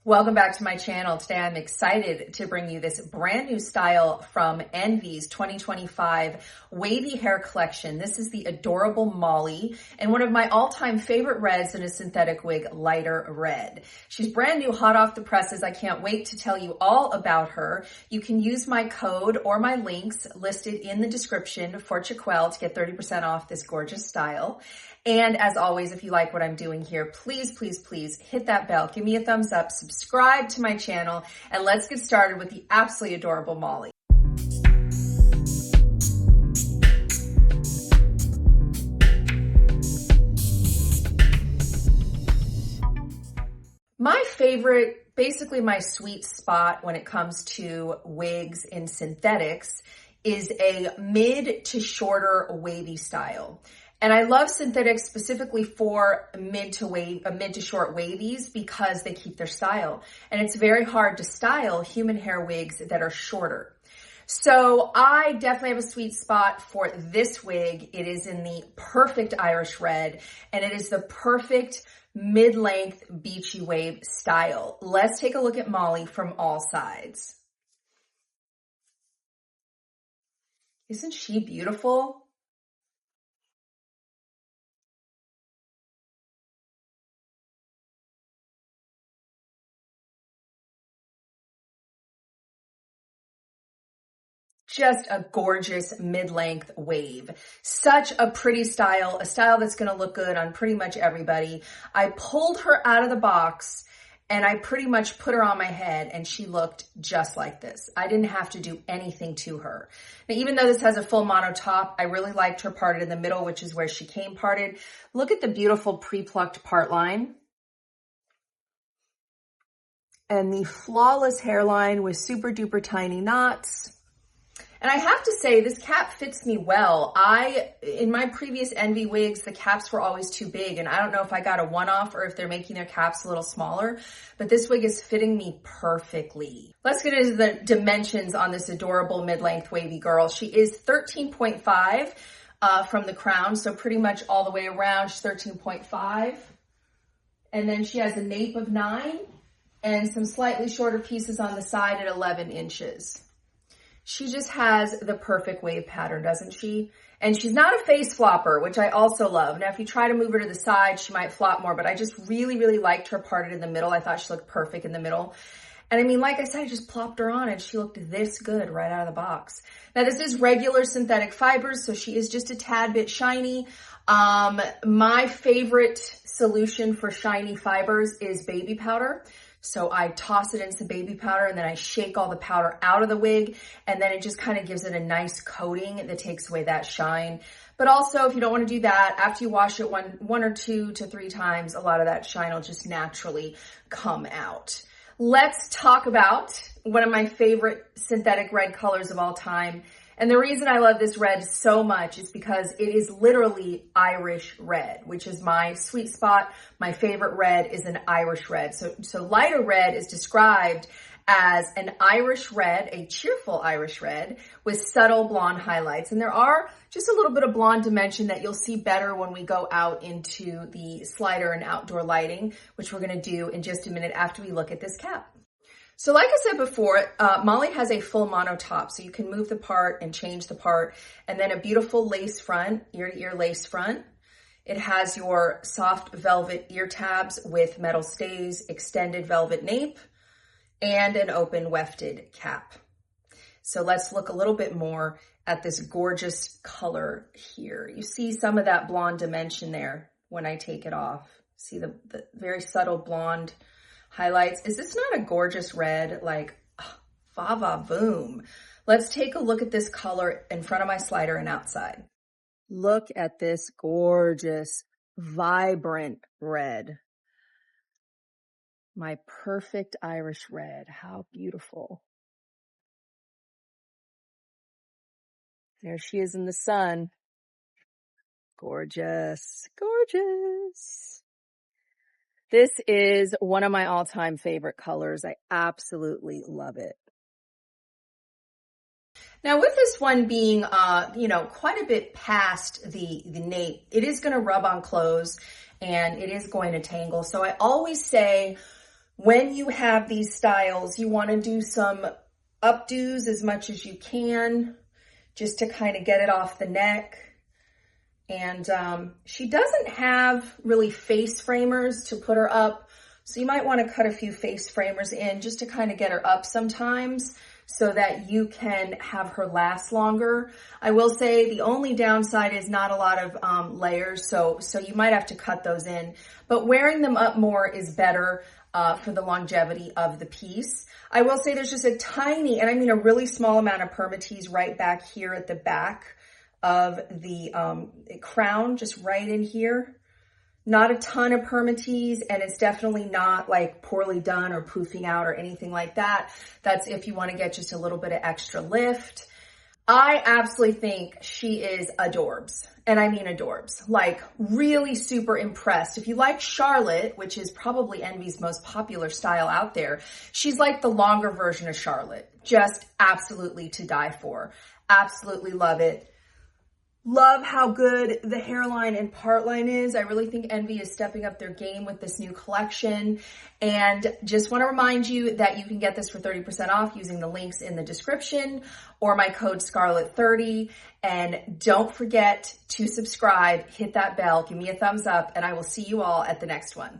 Welcome back to my channel. Today I'm excited to bring you this brand new style from Envy's 2025 wavy hair collection. This is the adorable Molly and one of my all-time favorite reds in a synthetic wig, lighter red. She's brand new, hot off the presses. I can't wait to tell you all about her. You can use my code or my links listed in the description for Chiquelle to get 30% off this gorgeous style. And as always, if you like what I'm doing here, please, please, please hit that bell, give me a thumbs up, subscribe to my channel, and let's get started with the absolutely adorable Molly. My favorite, basically my sweet spot when it comes to wigs in synthetics is a mid to shorter wavy style. And I love synthetics specifically for mid to short wavies because they keep their style. And it's very hard to style human hair wigs that are shorter. So I definitely have a sweet spot for this wig. It is in the perfect Irish red, and it is the perfect mid-length beachy wave style. Let's take a look at Molly from all sides. Isn't she beautiful? Just a gorgeous mid-length wave. Such a pretty style, a style that's gonna look good on pretty much everybody. I pulled her out of the box and I pretty much put her on my head and she looked just like this. I didn't have to do anything to her. Now, even though this has a full mono top, I really liked her parted in the middle, which is where she came parted. Look at the beautiful pre-plucked part line. And the flawless hairline with super duper tiny knots. And I have to say, this cap fits me well. In my previous Envy wigs, the caps were always too big, and I don't know if I got a one-off or if they're making their caps a little smaller, but this wig is fitting me perfectly. Let's get into the dimensions on this adorable mid-length wavy girl. She is 13.5 from the crown, so pretty much all the way around, she's 13.5. And then she has a nape of 9 and some slightly shorter pieces on the side at 11 inches. She just has the perfect wave pattern, doesn't she? And she's not a face flopper, which I also love. Now, if you try to move her to the side, she might flop more, but I just really, really liked her parted in the middle. I thought she looked perfect in the middle. And I mean, like I said, I just plopped her on and she looked this good right out of the box. Now, this is regular synthetic fibers, so she is just a tad bit shiny. My favorite solution for shiny fibers is baby powder. So I toss it in some baby powder and then I shake all the powder out of the wig, and then it just kind of gives it a nice coating that takes away that shine. But also, if you don't want to do that, after you wash it one or 2 to 3 times, a lot of that shine will just naturally come out. Let's talk about one of my favorite synthetic red colors of all time. And the reason I love this red so much is because it is literally Irish red, which is my sweet spot. My favorite red is an Irish red. So lighter red is described as an Irish red, a cheerful Irish red with subtle blonde highlights. And there are just a little bit of blonde dimension that you'll see better when we go out into the slider and outdoor lighting, which we're gonna do in just a minute after we look at this cap. So like I said before, Molly has a full mono top, so you can move the part and change the part, and then a beautiful lace front, ear-to-ear lace front. It has your soft velvet ear tabs with metal stays, extended velvet nape, and an open wefted cap. So let's look a little bit more at this gorgeous color here. You see some of that blonde dimension there when I take it off. See the very subtle blonde highlights. Is this not a gorgeous red? Like, va boom. Let's take a look at this color in front of my slider and outside. Look at this gorgeous, vibrant red. My perfect Irish red. How beautiful. There she is in the sun. Gorgeous, gorgeous. This is one of my all-time favorite colors. I absolutely love it. Now with this one being, quite a bit past the nape, it is going to rub on clothes and it is going to tangle. So I always say When you have these styles, you want to do some updos as much as you can, just to kind of get it off the neck. And she doesn't have really face framers to put her up, so you might want to cut a few face framers in just to kind of get her up sometimes so that you can have her last longer. I will say the only downside is not a lot of layers, so you might have to cut those in. But wearing them up more is better for the longevity of the piece. I will say there's just a tiny, and I mean a really small amount of permatease right back here at the back of the crown, just right in here. Not a ton of permatease, and it's definitely not like poorly done or poofing out or anything like that. That's if you want to get just a little bit of extra lift. I absolutely think she is adorbs. And I mean adorbs, like really super impressed. If you like Charlotte, which is probably Envy's most popular style out there, she's like the longer version of Charlotte. Just absolutely to die for. Absolutely love it. Love how good the hairline and part line is. I really think Envy is stepping up their game with this new collection. And just want to remind you that you can get this for 30% off using the links in the description or my code Scarlett30. And don't forget to subscribe, hit that bell, give me a thumbs up, and I will see you all at the next one.